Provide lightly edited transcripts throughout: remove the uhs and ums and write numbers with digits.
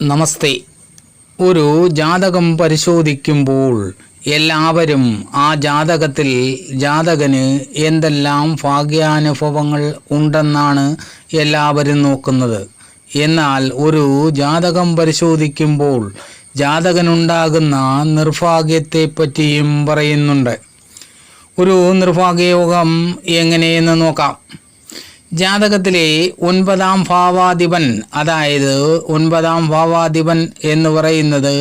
നമസ്തേ. ഒരു ജാതകം പരിശോധിക്കുമ്പോൾ എല്ലാവരും ആ ജാതകത്തിൽ ജാതകന് എന്തെല്ലാം ഭാഗ്യാനുഭവങ്ങൾ ഉണ്ടെന്നാണ് എല്ലാവരും നോക്കുന്നത്. എന്നാൽ ഒരു ജാതകം പരിശോധിക്കുമ്പോൾ ജാതകനുണ്ടാകുന്ന നിർഭാഗ്യത്തെപ്പറ്റിയും പറയുന്നുണ്ട്. ഒരു നിർഭാഗ്യയോഗം എങ്ങനെയെന്ന് നോക്കാം. ജാതകത്തിലെ 9-ാം ഭാവാധിപൻ, അതായത് 9-ാം ഭാവാധിപൻ എന്ന് പറയുന്നത്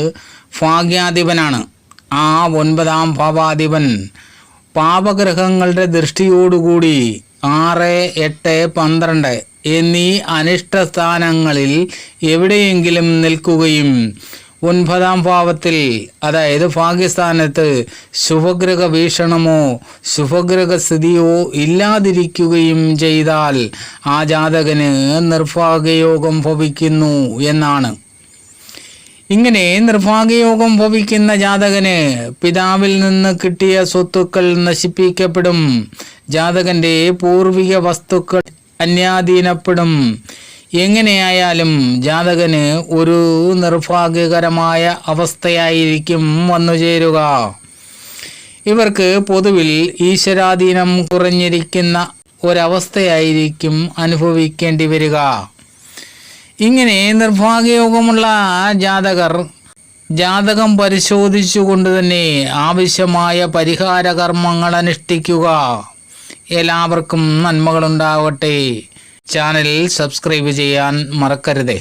ഭാഗ്യാധിപനാണ്. ആ 9-ാം ഭാവാധിപൻ പാപഗ്രഹങ്ങളുടെ ദൃഷ്ടിയോടുകൂടി 6, 8, 12 എന്നീ അനിഷ്ടസ്ഥാനങ്ങളിൽ എവിടെയെങ്കിലും നിൽക്കുകയും 9-ാം ഭാവത്തിൽ, അതായത് ഭാഗ്യസ്ഥാനത്ത് ശുഭഗ്രഹ വീക്ഷണമോ ശുഭഗ്രഹസ്ഥിതിയോ ഇല്ലാതിരിക്കുകയും ചെയ്താൽ ആ ജാതകന് നിർഭാഗ്യയോഗം ഭവിക്കുന്നു എന്നാണ്. ഇങ്ങനെ നിർഭാഗ്യയോഗം ഭവിക്കുന്ന ജാതകന് പിതാവിൽ നിന്ന് കിട്ടിയ സ്വത്തുക്കൾ നശിപ്പിക്കപ്പെടും. ജാതകന്റെ പൂർവിക വസ്തുക്കൾ അന്യാധീനപ്പെടും. എങ്ങനെയായാലും ജാതകന് ഒരു നിർഭാഗ്യകരമായ അവസ്ഥയായിരിക്കും വന്നു ചേരുക. ഇവർക്ക് പൊതുവിൽ ഈശ്വരാധീനം കുറഞ്ഞിരിക്കുന്ന ഒരവസ്ഥയായിരിക്കും അനുഭവിക്കേണ്ടി വരിക. ഇങ്ങനെ നിർഭാഗ്യയോഗമുള്ള ജാതകർ ജാതകം പരിശോധിച്ചുകൊണ്ട് തന്നെ ആവശ്യമായ പരിഹാര കർമ്മങ്ങൾ അനുഷ്ഠിക്കുക. എല്ലാവർക്കും നന്മകളുണ്ടാവട്ടെ. ചാനൽ സബ്സ്ക്രൈബ് ചെയ്യാൻ മറക്കരുതേ.